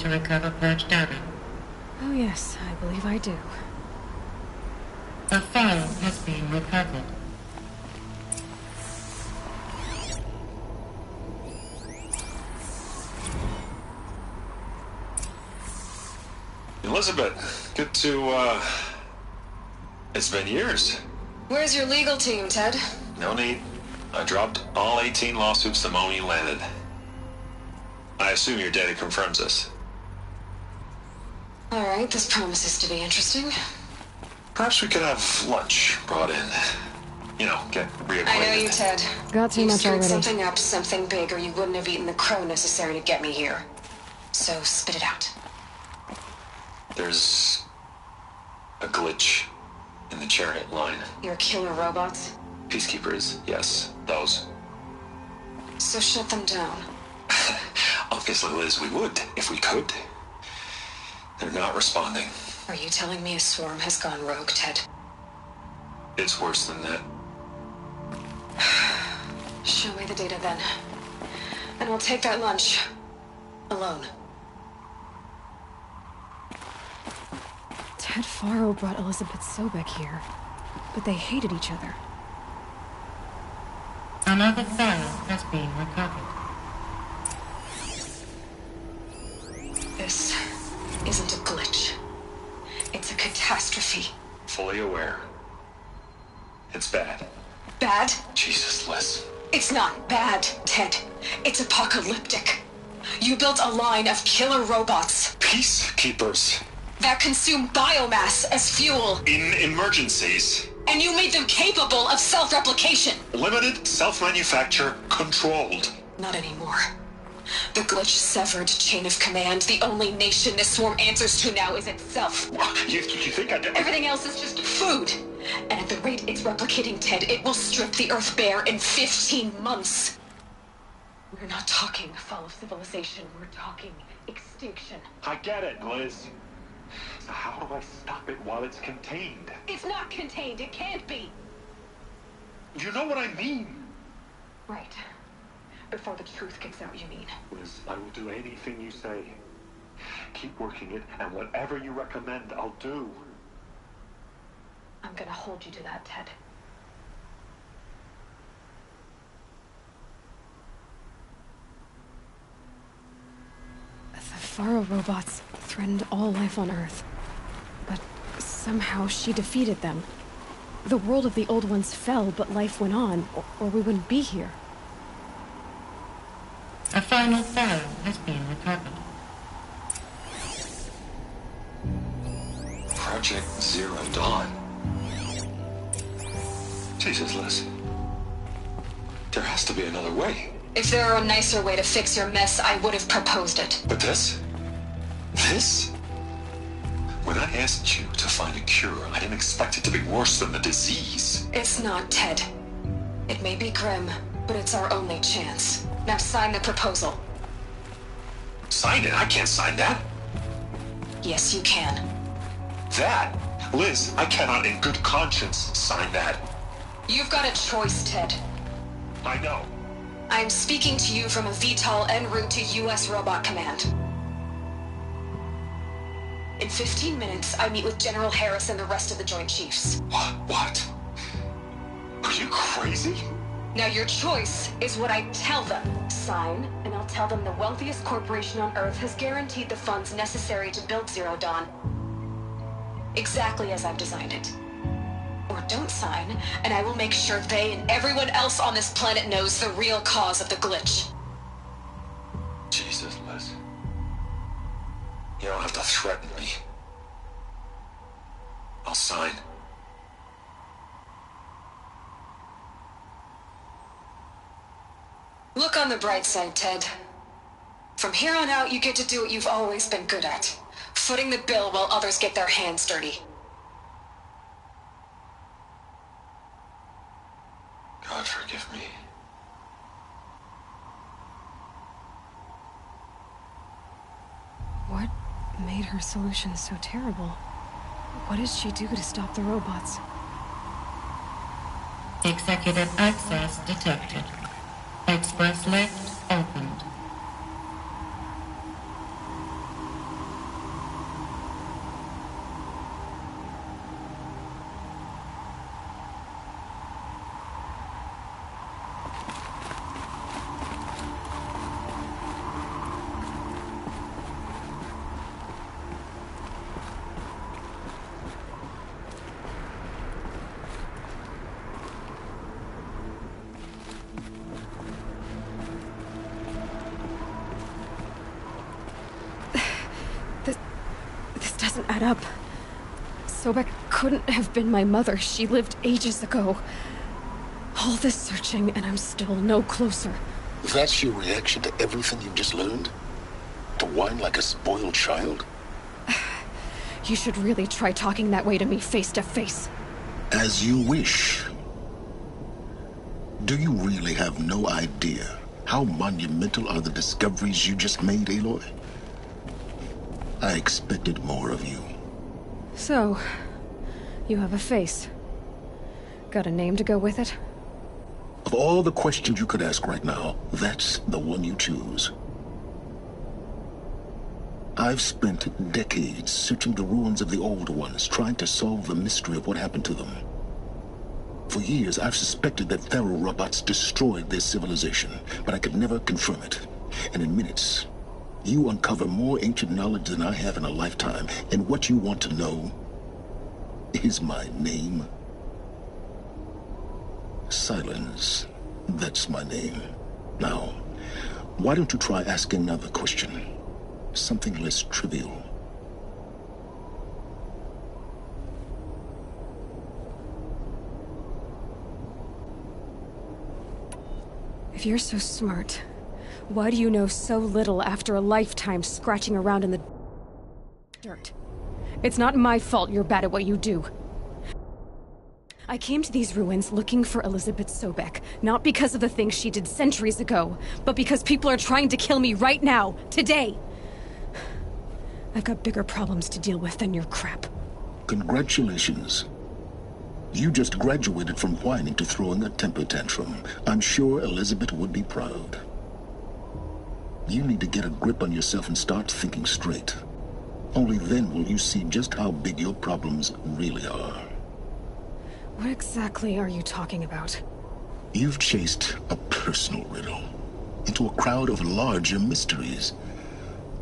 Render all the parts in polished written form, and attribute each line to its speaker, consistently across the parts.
Speaker 1: to recover purge data.
Speaker 2: Oh yes, I believe I do.
Speaker 1: The file has been recovered.
Speaker 3: Elizabeth, good to, it's been years.
Speaker 4: Where's your legal team, Ted?
Speaker 3: No need. I dropped all 18 lawsuits the moment you landed. I assume your data confirms this.
Speaker 4: All right, this promises to be interesting.
Speaker 3: Perhaps we could have lunch brought in. You know, get reacquainted.
Speaker 4: I know you, Ted.
Speaker 2: Got too
Speaker 4: You
Speaker 2: much
Speaker 4: screwed
Speaker 2: already.
Speaker 4: something up, something big, or you wouldn't have eaten the crow necessary to get me here. So spit it out.
Speaker 3: There's a glitch in the chariot line.
Speaker 4: Your killer robots?
Speaker 3: Peacekeepers, yes, those.
Speaker 4: So shut them down.
Speaker 3: Obviously, Liz, we would, if we could. They're not responding.
Speaker 4: Are you telling me a swarm has gone rogue, Ted?
Speaker 3: It's worse than that.
Speaker 4: Show me the data then. And I'll take that lunch. Alone.
Speaker 2: Ted Faro brought Elizabeth Sobek here, but they hated each other.
Speaker 1: Another file has been recovered.
Speaker 4: This isn't a glitch. It's a catastrophe.
Speaker 3: Fully aware. It's bad.
Speaker 4: Bad?
Speaker 3: Jesus, Liz.
Speaker 4: It's not bad, Ted. It's apocalyptic. You built a line of killer robots
Speaker 3: Peacekeepers.
Speaker 4: that consume biomass as fuel,
Speaker 3: In emergencies.
Speaker 4: and you made them capable of self-replication.
Speaker 3: Limited, self-manufacture, controlled.
Speaker 4: Not anymore. The glitch severed chain of command. The only nation this swarm answers to now is itself.
Speaker 3: You think I did?
Speaker 4: Everything else is just food. And at the rate it's replicating, Ted, it will strip the Earth bare in 15 months. We're not talking fall of civilization. We're talking extinction.
Speaker 3: I get it, Liz. So how do I stop it while it's contained?
Speaker 4: It's not contained. It can't be.
Speaker 3: You know what I mean?
Speaker 4: Right. Before the truth gets out, you mean?
Speaker 3: Liz, I will do anything you say. Keep working it, and whatever you recommend, I'll do.
Speaker 4: I'm gonna hold you to that, Ted.
Speaker 2: The Faro robots threatened all life on Earth, but somehow she defeated them. The world of the old ones fell, but life went on, or we wouldn't be here.
Speaker 1: A final file has been recovered.
Speaker 3: Project Zero Dawn. Jesus, Liz. There has to be another way.
Speaker 4: If there were a nicer way to fix your mess, I would have proposed it.
Speaker 3: But this? This? When I asked you to find a cure, I didn't expect it to be worse than the disease.
Speaker 4: It's not, Ted. It may be grim, but it's our only chance. Now sign the proposal.
Speaker 3: Sign it? I can't sign that.
Speaker 4: Yes, you can.
Speaker 3: That? Liz, I cannot in good conscience sign that.
Speaker 4: You've got a choice, Ted.
Speaker 3: I know.
Speaker 4: I'm speaking to you from a VTOL en route to U.S. Robot Command. In 15 minutes, I meet with General Harris and the rest of the Joint Chiefs.
Speaker 3: What? Are you crazy?
Speaker 4: Now your choice is what I tell them. Sign, and I'll tell them the wealthiest corporation on Earth has guaranteed the funds necessary to build Zero Dawn. Exactly as I've designed it. Or don't sign, and I will make sure they and everyone else on this planet knows the real cause of the glitch.
Speaker 3: Jesus, Liz. You don't have to threaten me. I'll sign.
Speaker 4: Look on the bright side, Ted. From here on out, you get to do what you've always been good at. Footing the bill while others get their hands dirty.
Speaker 3: God forgive me.
Speaker 2: What made her solution so terrible? What did she do to stop the robots?
Speaker 1: Executive access detected. Express lift opened.
Speaker 2: doesn't add up. Sobek couldn't have been my mother. She lived ages ago. All this searching, and I'm still no closer.
Speaker 5: That's your reaction to everything you've just learned? To whine like a spoiled child?
Speaker 2: You should really try talking that way to me face to face.
Speaker 5: As you wish. Do you really have no idea how monumental are the discoveries you just made, Aloy? I expected more of you.
Speaker 2: So, you have a face. Got a name to go with it?
Speaker 5: Of all the questions you could ask right now, that's the one you choose. I've spent decades searching the ruins of the old ones, trying to solve the mystery of what happened to them. For years, I've suspected that Pharaoh robots destroyed their civilization, but I could never confirm it. And in minutes, you uncover more ancient knowledge than I have in a lifetime, and what you want to know is my name. Silence. That's my name. Now, why don't you try asking another question? Something less trivial.
Speaker 2: If you're so smart, why do you know so little after a lifetime scratching around in the dirt? It's not my fault you're bad at what you do. I came to these ruins looking for Elizabeth Sobek, not because of the things she did centuries ago, but because people are trying to kill me right now, today. I've got bigger problems to deal with than your crap.
Speaker 5: Congratulations. You just graduated from whining to throwing a temper tantrum. I'm sure Elizabeth would be proud. You need to get a grip on yourself and start thinking straight. Only then will you see just how big your problems really are.
Speaker 2: What exactly are you talking about?
Speaker 5: You've chased a personal riddle into a crowd of larger mysteries.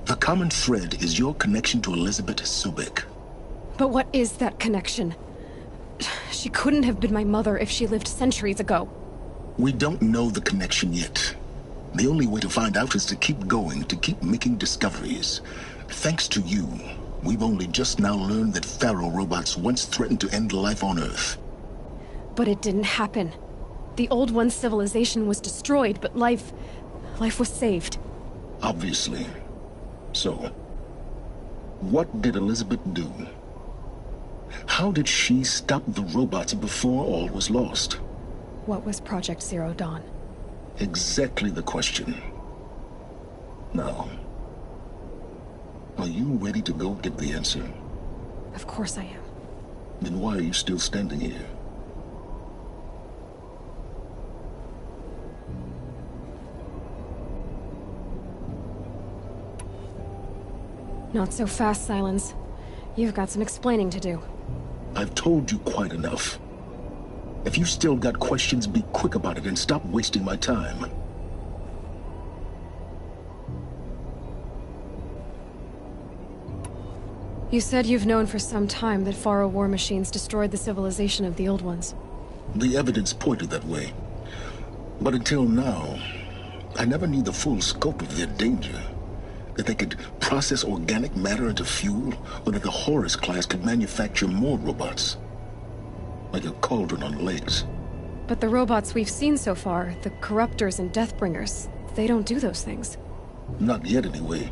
Speaker 5: The common thread is your connection to Elizabeth Sobek.
Speaker 2: But what is that connection? She couldn't have been my mother if she lived centuries ago.
Speaker 5: We don't know the connection yet. The only way to find out is to keep going, to keep making discoveries. Thanks to you, we've only just now learned that Pharaoh robots once threatened to end life on Earth.
Speaker 2: But it didn't happen. The Old One's civilization was destroyed, but life was saved.
Speaker 5: Obviously. So, what did Elizabeth do? How did she stop the robots before all was lost?
Speaker 2: What was Project Zero Dawn?
Speaker 5: Exactly the question. Now, are you ready to go get the answer?
Speaker 2: Of course I am.
Speaker 5: Then why are you still standing here?
Speaker 2: Not so fast, Silence. You've got some explaining to do.
Speaker 5: I've told you quite enough. If you still got questions, be quick about it and stop wasting my time.
Speaker 2: You said you've known for some time that Pharaoh war machines destroyed the civilization of the Old Ones.
Speaker 5: The evidence pointed that way. But until now, I never knew the full scope of their danger. That they could process organic matter into fuel, or that the Horus class could manufacture more robots. Like a cauldron on legs.
Speaker 2: But the robots we've seen so far, the Corruptors and Deathbringers, they don't do those things.
Speaker 5: Not yet, anyway.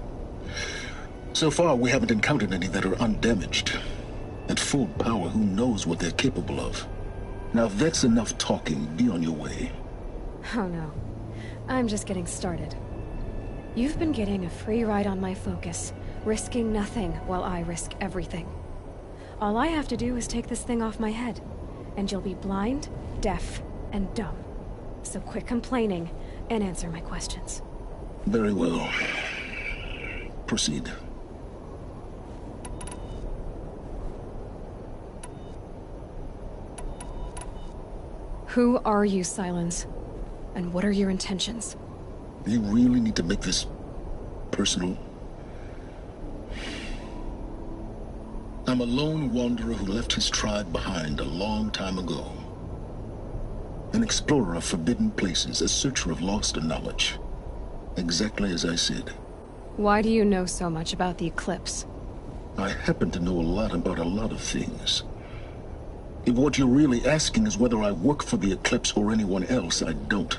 Speaker 5: So far, we haven't encountered any that are undamaged. At full power, who knows what they're capable of? Now, if that's enough talking, be on your way.
Speaker 2: Oh no. I'm just getting started. You've been getting a free ride on my focus, risking nothing while I risk everything. All I have to do is take this thing off my head, and you'll be blind, deaf, and dumb. So quit complaining and answer my questions.
Speaker 5: Very well. Proceed.
Speaker 2: Who are you, Silence? And what are your intentions?
Speaker 5: You really need to make this personal? I'm a lone wanderer who left his tribe behind a long time ago. An explorer of forbidden places, a searcher of lost knowledge. Exactly as I said.
Speaker 2: Why do you know so much about the eclipse?
Speaker 5: I happen to know a lot about a lot of things. If what you're really asking is whether I work for the Eclipse or anyone else, I don't.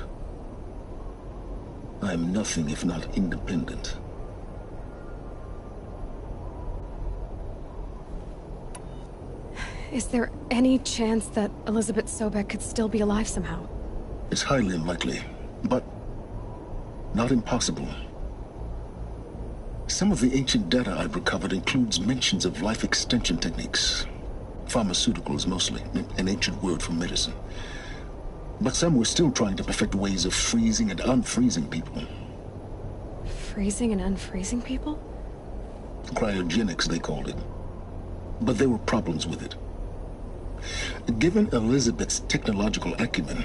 Speaker 5: I am nothing if not independent.
Speaker 2: Is there any chance that Elizabeth Sobek could still be alive somehow?
Speaker 5: It's highly unlikely, but not impossible. Some of the ancient data I've recovered includes mentions of life extension techniques. Pharmaceuticals, mostly, an ancient word for medicine. But some were still trying to perfect ways of freezing and unfreezing people.
Speaker 2: Freezing and unfreezing people?
Speaker 5: Cryogenics, they called it. But there were problems with it. Given Elizabeth's technological acumen,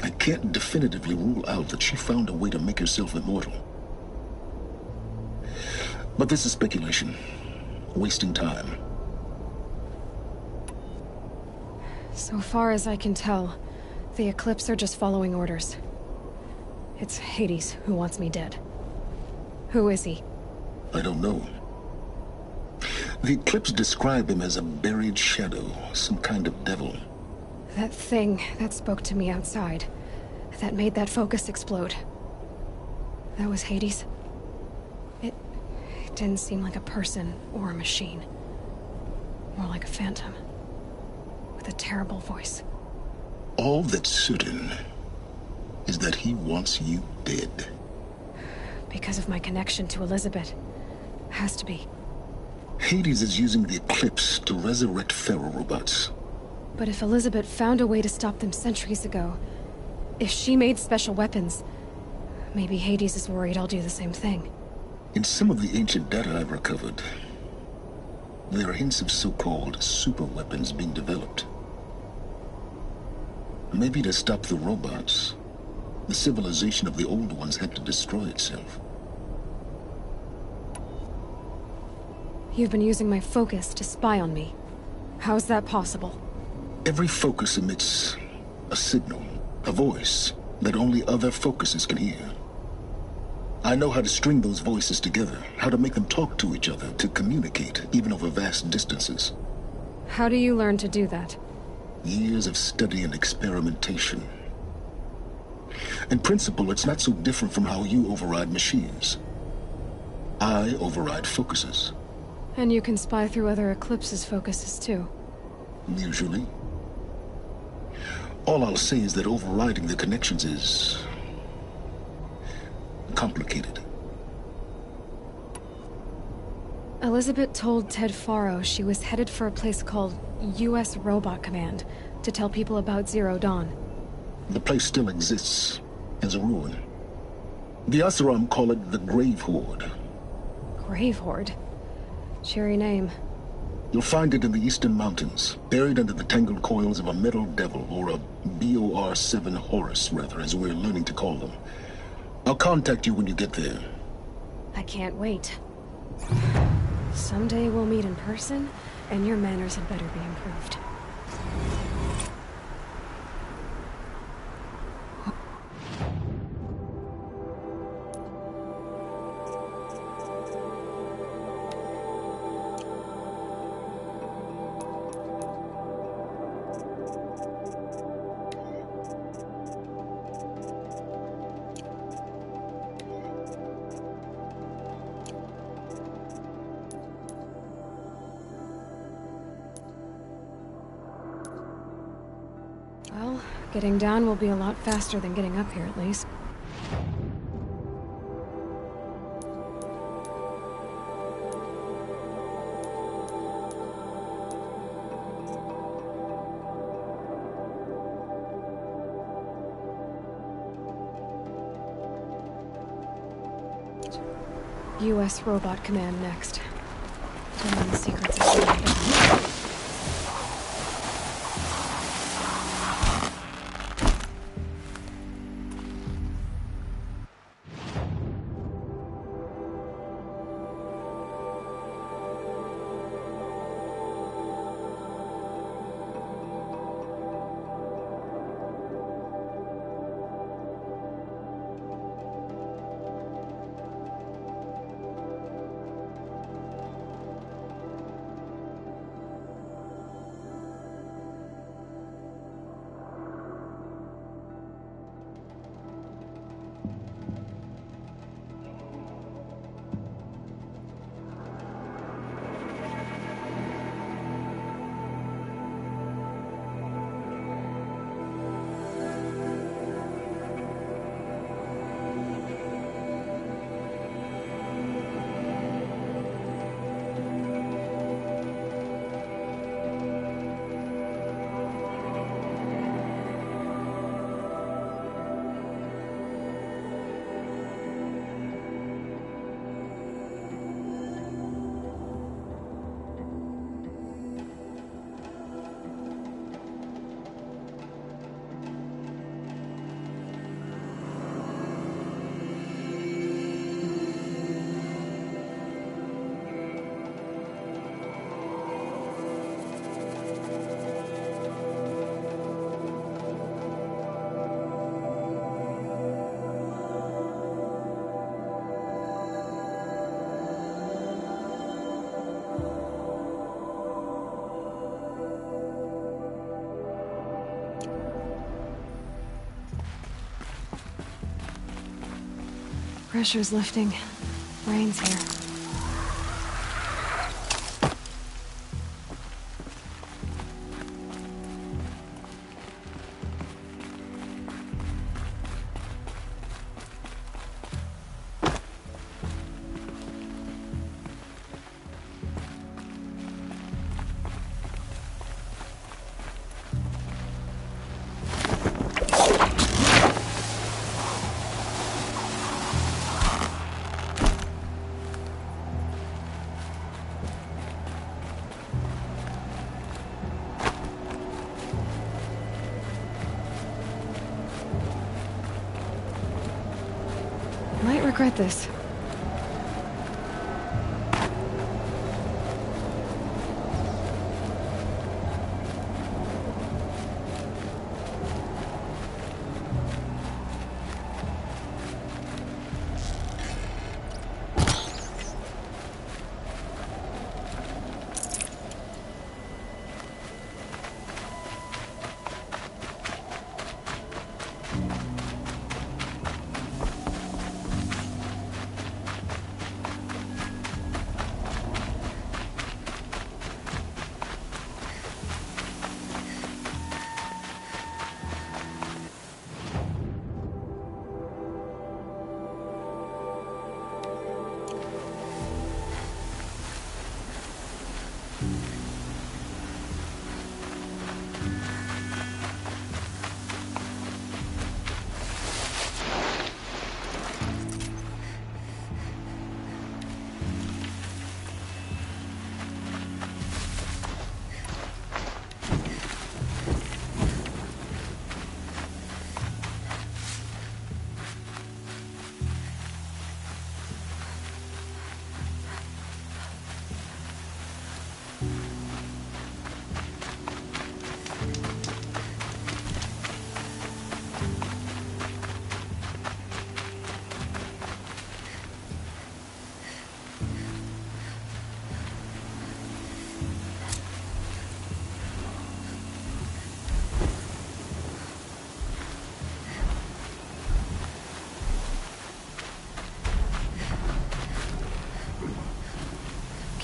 Speaker 5: I can't definitively rule out that she found a way to make herself immortal. But this is speculation. Wasting time.
Speaker 2: So far as I can tell, the Eclipse are just following orders. It's Hades who wants me dead. Who is he?
Speaker 5: I don't know. The Eclipse describe him as a buried shadow, some kind of devil.
Speaker 2: That thing that spoke to me outside, that made that focus explode. That was Hades? It didn't seem like a person or a machine. More like a phantom. With a terrible voice.
Speaker 5: All that's certain is that he wants you dead.
Speaker 2: Because of my connection to Elizabeth. Has to be.
Speaker 5: Hades is using the Eclipse to resurrect Pharaoh robots.
Speaker 2: But if Elizabeth found a way to stop them centuries ago, if she made special weapons, maybe Hades is worried I'll do the same thing.
Speaker 5: In some of the ancient data I've recovered, there are hints of so-called super weapons being developed. Maybe to stop the robots, the civilization of the old ones had to destroy itself.
Speaker 2: You've been using my focus to spy on me. How's that possible?
Speaker 5: Every focus emits a signal, a voice, that only other focuses can hear. I know how to string those voices together, how to make them talk to each other, to communicate, even over vast distances.
Speaker 2: How do you learn to do that?
Speaker 5: Years of study and experimentation. In principle, it's not so different from how you override machines. I override focuses.
Speaker 2: And you can spy through other Eclipse's focuses too.
Speaker 5: Usually. All I'll say is that overriding the connections is complicated.
Speaker 2: Elizabeth told Ted Faro she was headed for a place called U.S. Robot Command to tell people about Zero Dawn.
Speaker 5: The place still exists as a ruin. The Asaram call it the Grave Horde.
Speaker 2: Grave Horde? Cheery name.
Speaker 5: You'll find it in the Eastern Mountains, buried under the tangled coils of a metal devil, or a BOR-7 Horus, rather, as we're learning to call them. I'll contact you when you get there.
Speaker 2: I can't wait. Someday we'll meet in person, and your manners had better be improved. Well, getting down will be a lot faster than getting up here, at least. U.S. Robot Command next. Don't learn the secrets of the Pressure's lifting. Rain's here. Might regret this.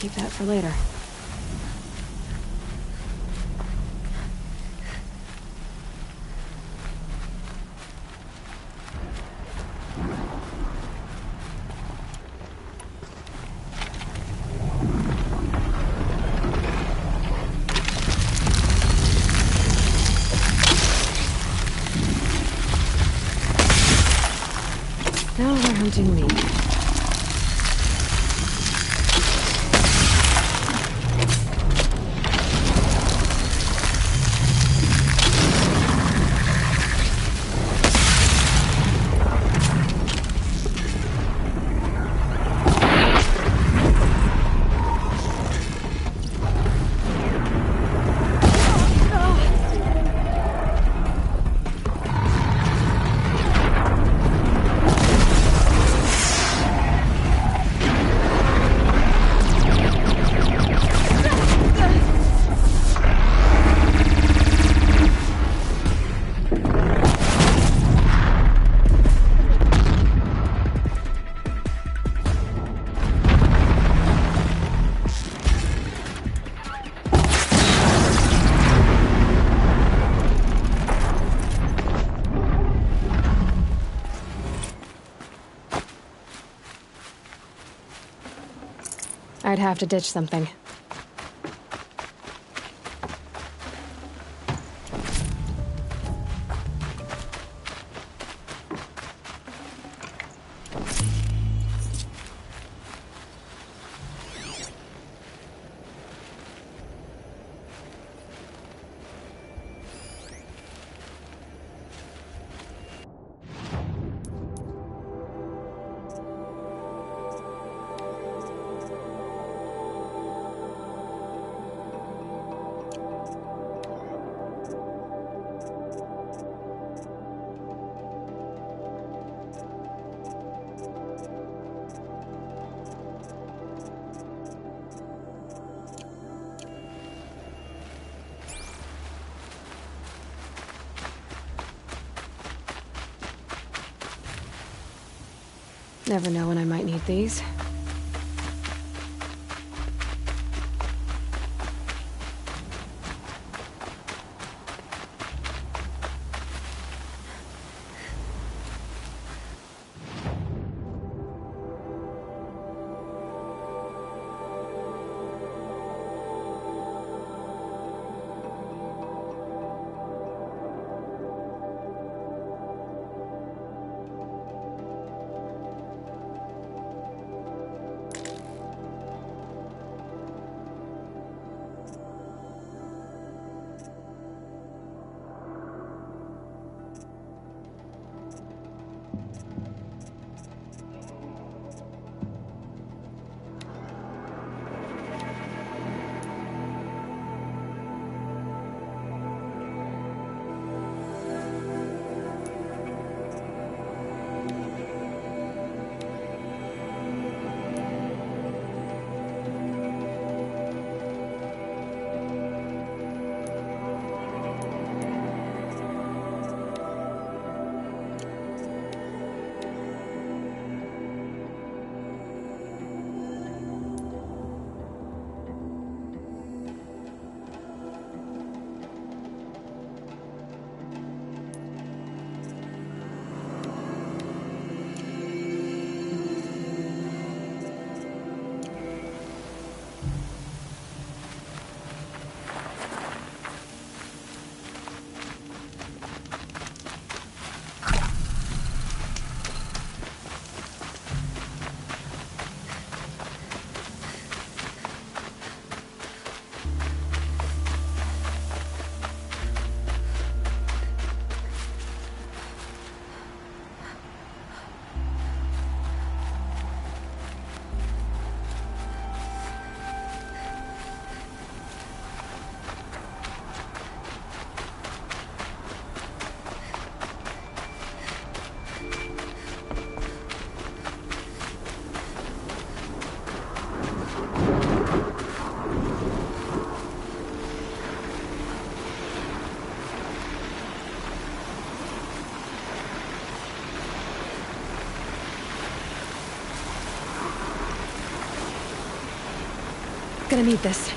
Speaker 2: Keep that for later. Now they're hunting me. I'd have to ditch something. Never know when I might need these. Gonna need this.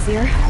Speaker 2: easier.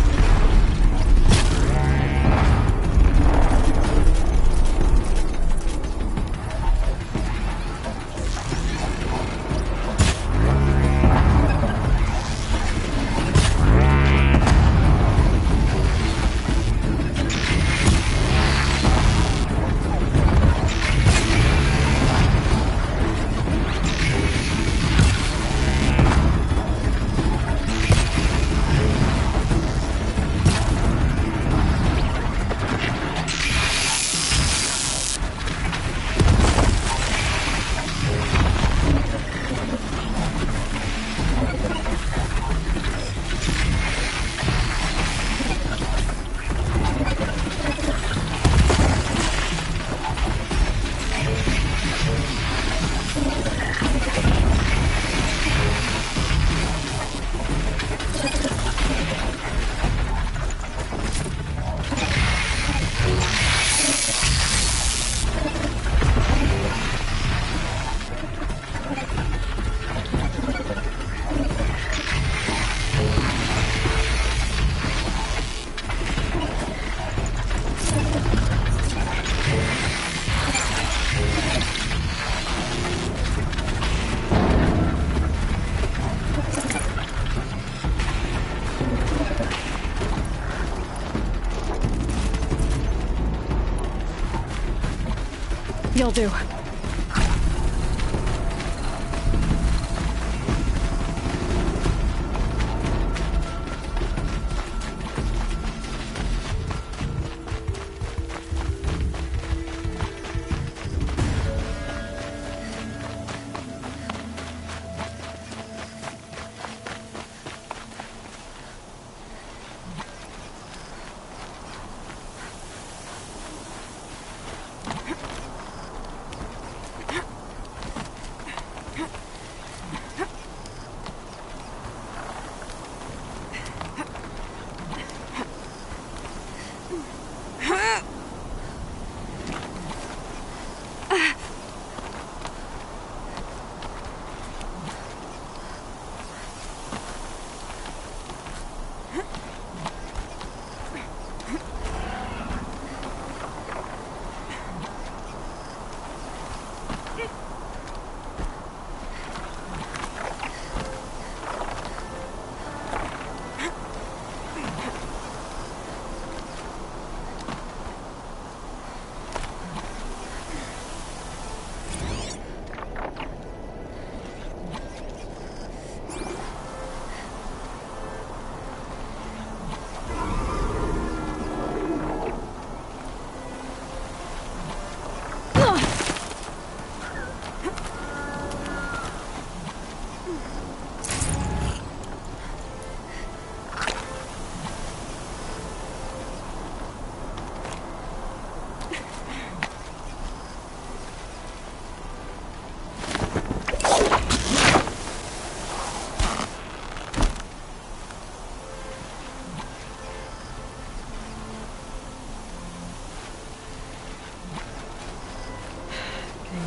Speaker 2: You'll do.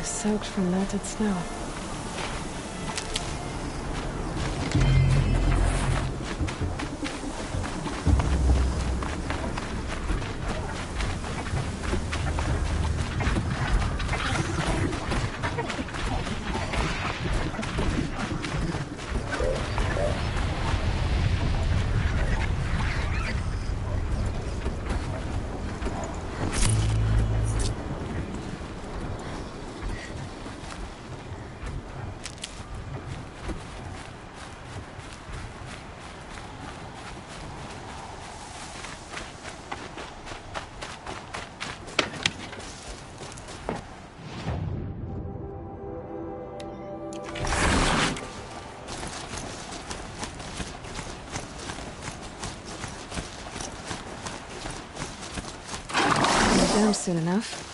Speaker 2: Soaked from melted snow. Down soon enough.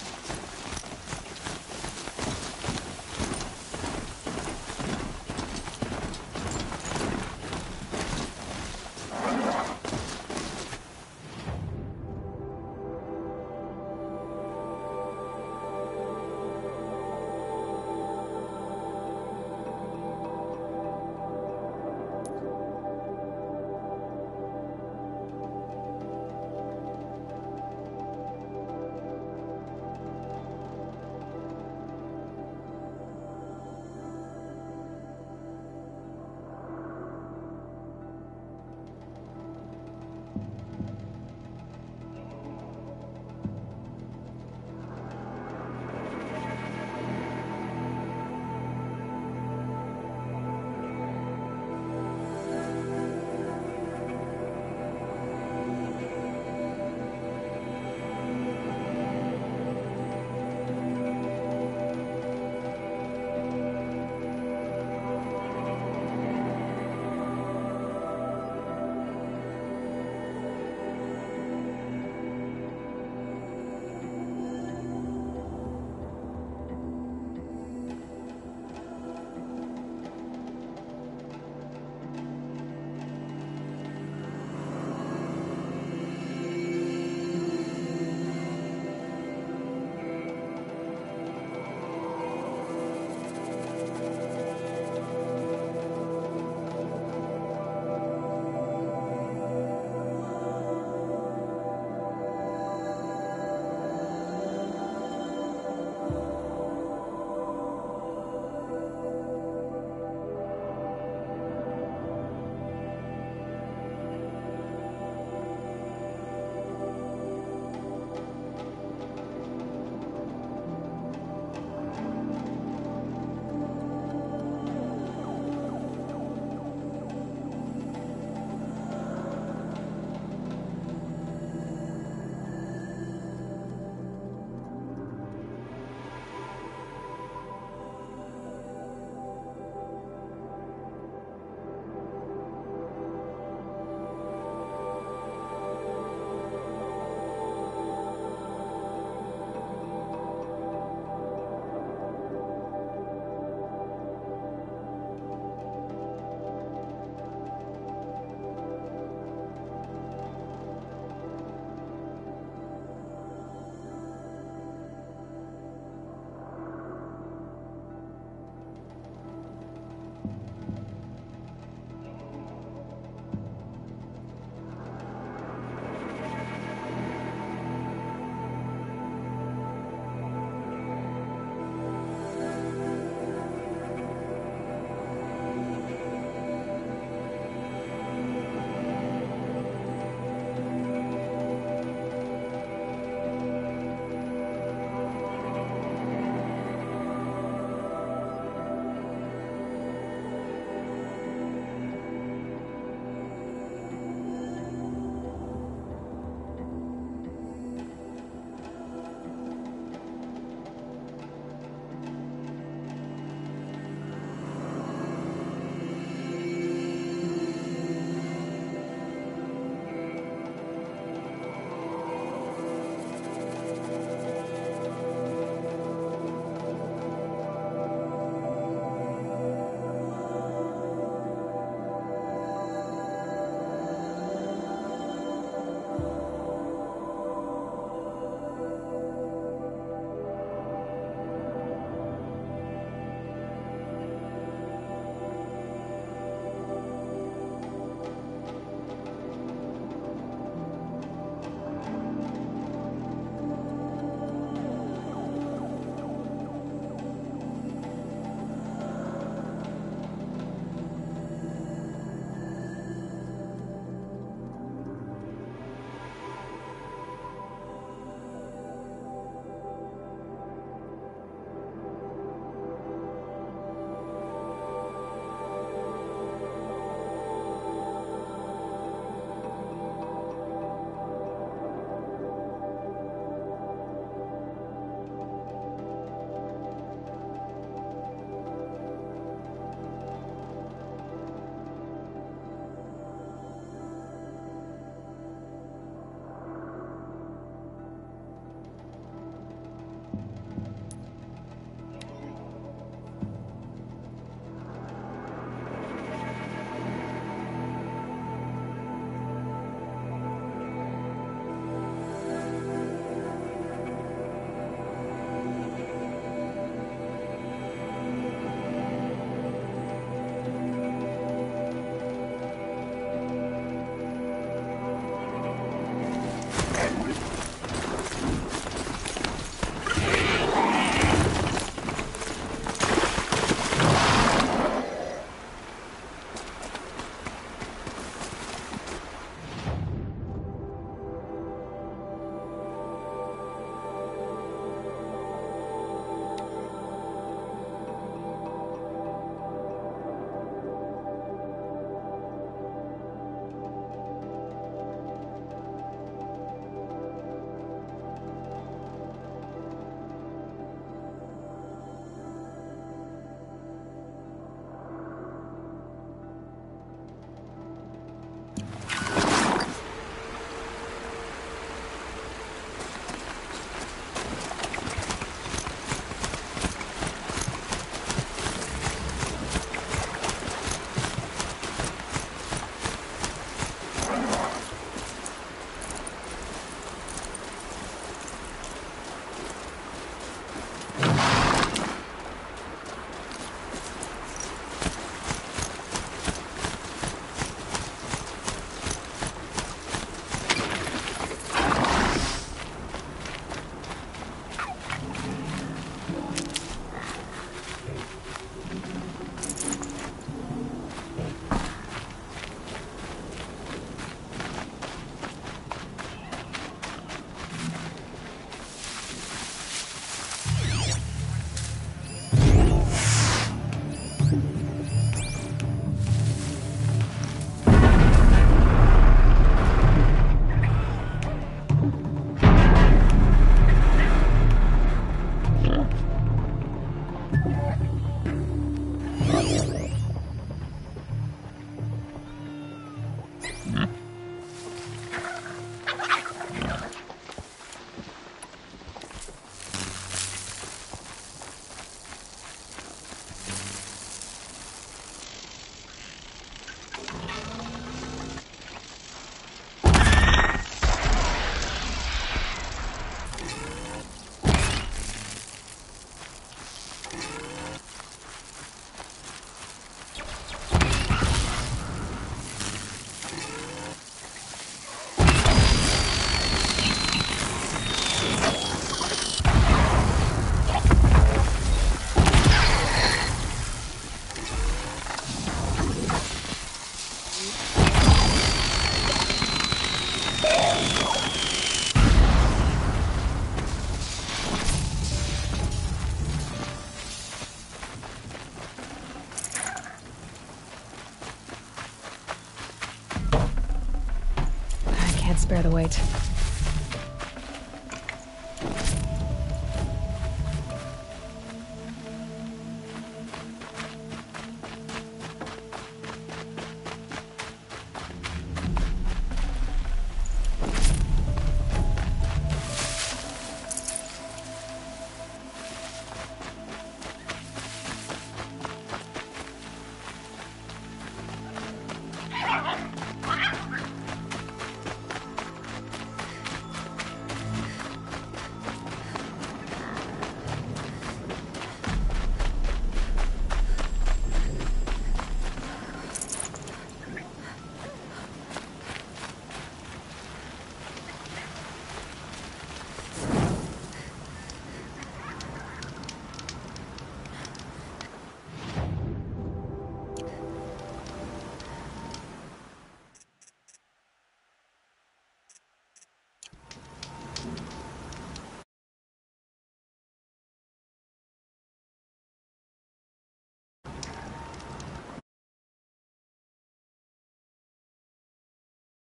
Speaker 2: Spare the weight.